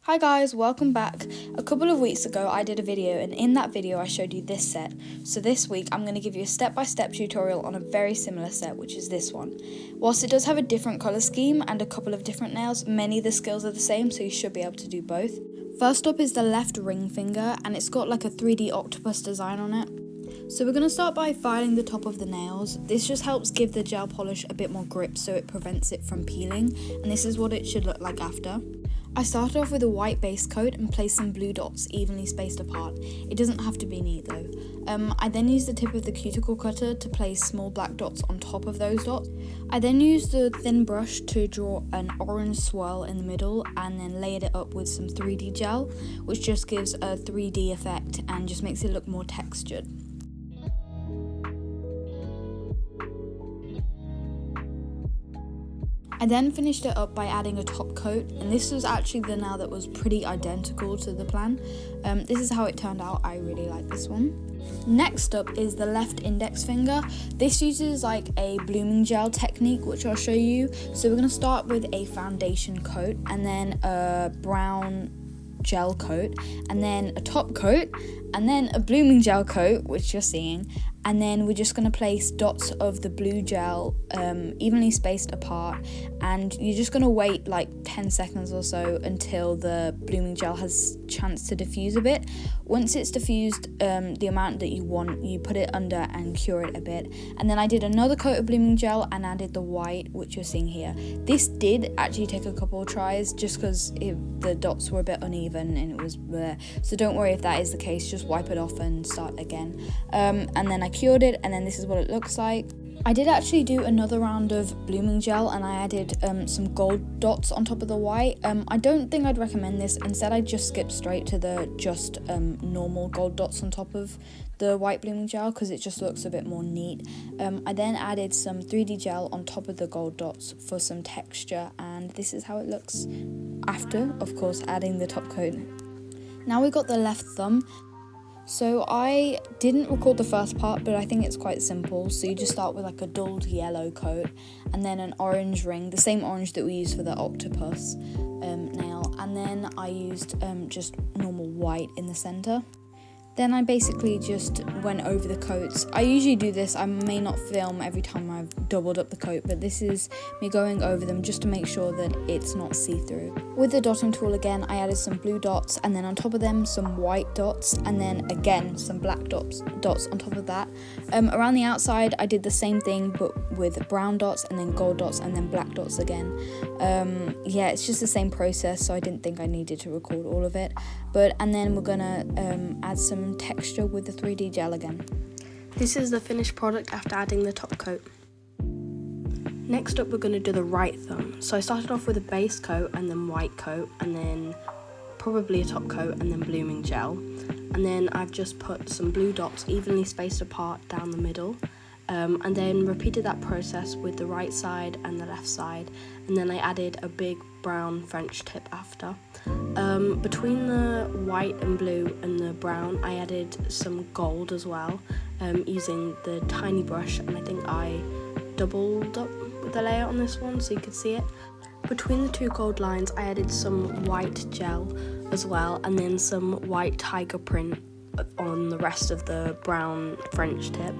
Hi guys, welcome back. A couple of weeks ago I did a video, and in that video I showed you this set. So this week I'm going to give you a step-by-step tutorial on a very similar set, which is this one. Whilst it does have a different colour scheme and a couple of different nails, many of the skills are the same, so you should be able to do both. First up is the left ring finger, and it's got like a 3D octopus design on it. So we're going to start by filing the top of the nails. This just helps give the gel polish a bit more grip so it prevents it from peeling, and this is what it should look like after. I started off with a white base coat and placed some blue dots evenly spaced apart. It doesn't have to be neat though. I then used the tip of the cuticle cutter to place small black dots on top of those dots. I then used the thin brush to draw an orange swirl in the middle and then layered it up with some 3D gel, which just gives a 3D effect and just makes it look more textured. I then finished it up by adding a top coat, and this was actually the nail that was pretty identical to the plan. This is how it turned out. I really like this one. Next up is the left index finger. This uses like a blooming gel technique, which I'll show you. So we're going to start with a foundation coat and then a brown gel coat and then a top coat and then a blooming gel coat, which you're seeing, and then we're just going to place dots of the blue gel evenly spaced apart, and you're just going to wait like 10 seconds or so until the blooming gel has chance to diffuse a bit. Once it's diffused the amount that you want, you put it under and cure it a bit, and then I did another coat of blooming gel and added the white, which you're seeing here. This did actually take a couple of tries just because the dots were a bit uneven and it was bleh. So don't worry if that is the case, just wipe it off and start again. And then I cured it, and then this is what it looks like. I did actually do another round of blooming gel and I added some gold dots on top of the white. I don't think I'd recommend this. Instead I just skipped straight to the just normal gold dots on top of the white blooming gel because it just looks a bit more neat. I then added some 3D gel on top of the gold dots for some texture, and this is how it looks after, of course, adding the top coat. Now we got the left thumb. So I didn't record the first part, but I think it's quite simple. So you just start with like a dulled yellow coat and then an orange ring, the same orange that we used for the octopus nail, and then I used just normal white in the center. Then I basically just went over the coats. I usually do this, I may not film every time I've doubled up the coat, but this is me going over them just to make sure that it's not see-through. With the dotting tool again, I added some blue dots and then on top of them some white dots and then again some black dots on top of that. Around the outside I did the same thing but with brown dots and then gold dots and then black dots again. Yeah, it's just the same process, so I didn't think I needed to record all of it. And then we're gonna add some texture with the 3D gel again. This is the finished product after adding the top coat. Next up we're going to do the right thumb. So I started off with a base coat and then white coat and then probably a top coat and then blooming gel. And then I've just put some blue dots evenly spaced apart down the middle. And then repeated that process with the right side and the left side, and then I added a big brown French tip after. Between the white and blue and the brown I added some gold as well, using the tiny brush, and I think I doubled up with the layer on this one so you could see it. Between the two gold lines I added some white gel as well, and then some white tiger print on the rest of the brown French tip.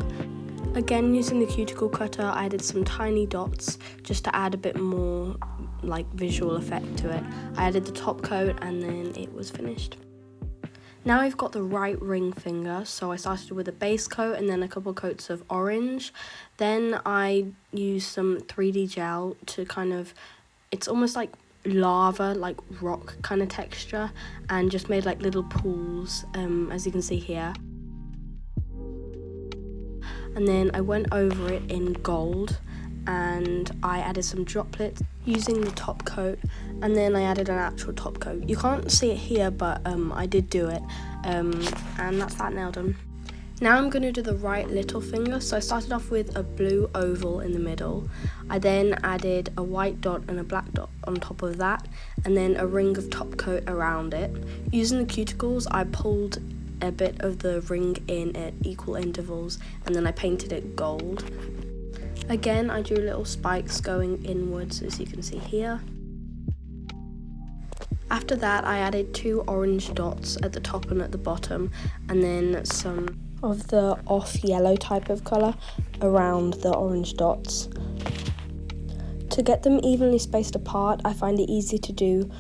Again, using the cuticle cutter, I added some tiny dots just to add a bit more like visual effect to it. I added the top coat and then it was finished. Now I've got the right ring finger, so I started with a base coat and then a couple coats of orange. Then I used some 3D gel to kind of, it's almost like lava, like rock kind of texture, and just made like little pools, as you can see here. And then I went over it in gold and I added some droplets using the top coat, and then I added an actual top coat. You can't see it here, but I did do it, and that's that nail done. Now I'm going to do the right little finger. So I started off with a blue oval in the middle. I then added a white dot and a black dot on top of that, and then a ring of top coat around it. Using the cuticles I pulled a bit of the ring in at equal intervals, and then I painted it gold. Again, I drew little spikes going inwards, as you can see here. After that, I added 2 orange dots at the top and at the bottom, and then some of the off yellow type of colour around the orange dots. To get them evenly spaced apart, I find it easy to do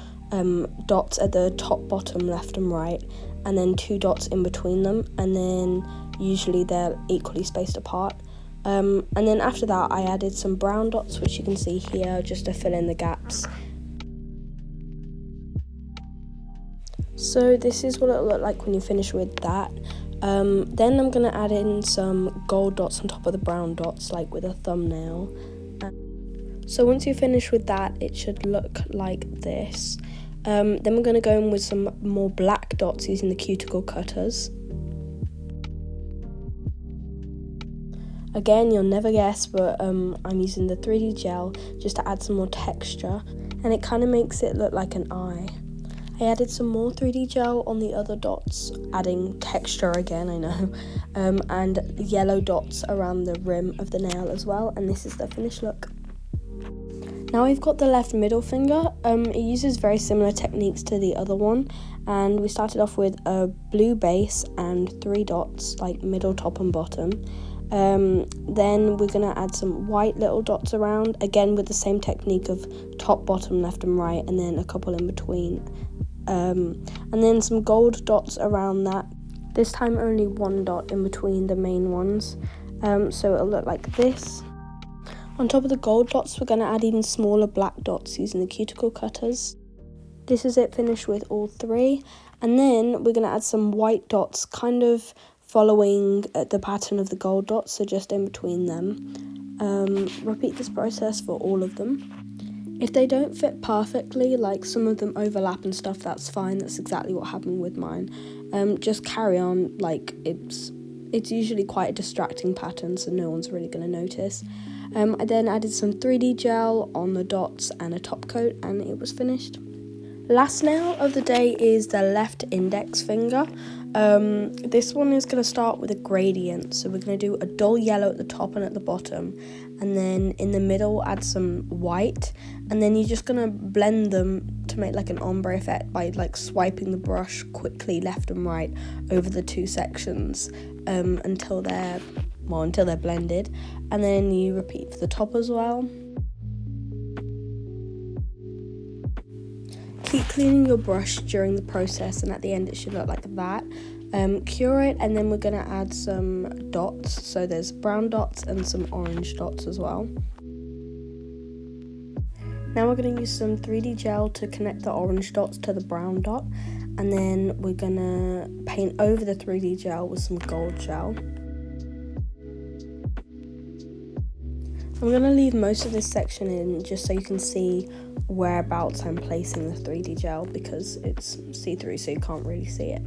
dots at the top, bottom, left and right, and then 2 dots in between them, and then usually they're equally spaced apart. And then after that, I added some brown dots, which you can see here, just to fill in the gaps. So this is what it'll look like when you finish with that. Then I'm going to add in some gold dots on top of the brown dots, like with a thumbnail. So once you finish with that, it should look like this. Then we're going to go in with some more black dots using the cuticle cutters. Again, you'll never guess, but I'm using the 3D gel just to add some more texture, and it kind of makes it look like an eye. I added some more 3D gel on the other dots, adding texture again, I know, and yellow dots around the rim of the nail as well, and this is the finished look. Now we've got the left middle finger. It uses very similar techniques to the other one, and we started off with a blue base and 3 dots, like middle, top and bottom. Then we're going to add some white little dots around, again with the same technique of top, bottom, left and right, and then a couple in between. And then some gold dots around that, this time only 1 dot in between the main ones, so it'll look like this. On top of the gold dots, we're going to add even smaller black dots using the cuticle cutters. This is it finished with all 3, and then we're going to add some white dots, kind of following the pattern of the gold dots, so just in between them. Repeat this process for all of them. If they don't fit perfectly, like some of them overlap and stuff, that's fine. That's exactly what happened with mine. Just carry on, like it's usually quite a distracting pattern, so no one's really going to notice. I then added some 3D gel on the dots and a top coat, and it was finished. Last nail of the day is the left index finger. This one is going to start with a gradient, so we're going to do a dull yellow at the top and at the bottom, and then in the middle add some white, and then you're just going to blend them to make like an ombre effect by like swiping the brush quickly left and right over the 2 sections until they're blended, and then you repeat for the top as well. Keep cleaning your brush during the process, and at the end it should look like that. Cure it, and then we're going to add some dots, so there's brown dots and some orange dots as well. Now we're going to use some 3D gel to connect the orange dots to the brown dot, and then we're going to paint over the 3D gel with some gold gel. I'm going to leave most of this section in just so you can see whereabouts I'm placing the 3D gel, because it's see-through so you can't really see it.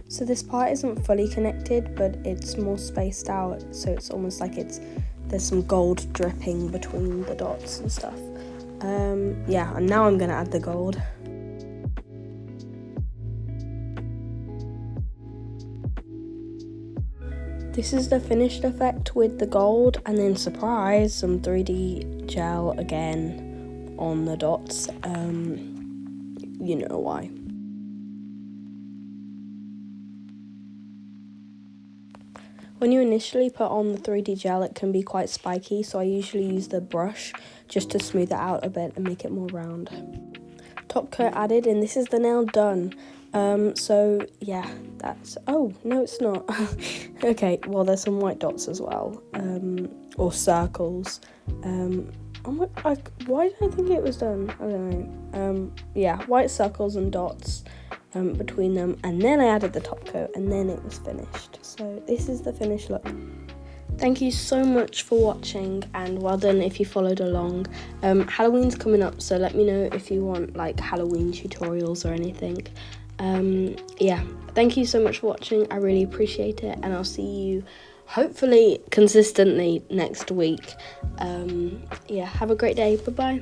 So this part isn't fully connected, but it's more spaced out, so it's almost like there's some gold dripping between the dots and stuff. Yeah, and now I'm going to add the gold. This is the finished effect with the gold, and then surprise, some 3D gel again on the dots. You know why. When you initially put on the 3D gel, it can be quite spiky, so I usually use the brush just to smooth it out a bit and make it more round. Top coat added, and this is the nail done. So yeah, that's, oh, no it's not. Okay, well there's some white dots as well, or circles. Why did I think it was done? I don't know. Yeah, white circles and dots between them, and then I added the top coat, and then it was finished. So this is the finished look. Thank you so much for watching, and well done if you followed along. Halloween's coming up, so let me know if you want like Halloween tutorials or anything. Yeah, thank you so much for watching. I really appreciate it, and I'll see you hopefully consistently next week. Yeah, have a great day. Bye bye.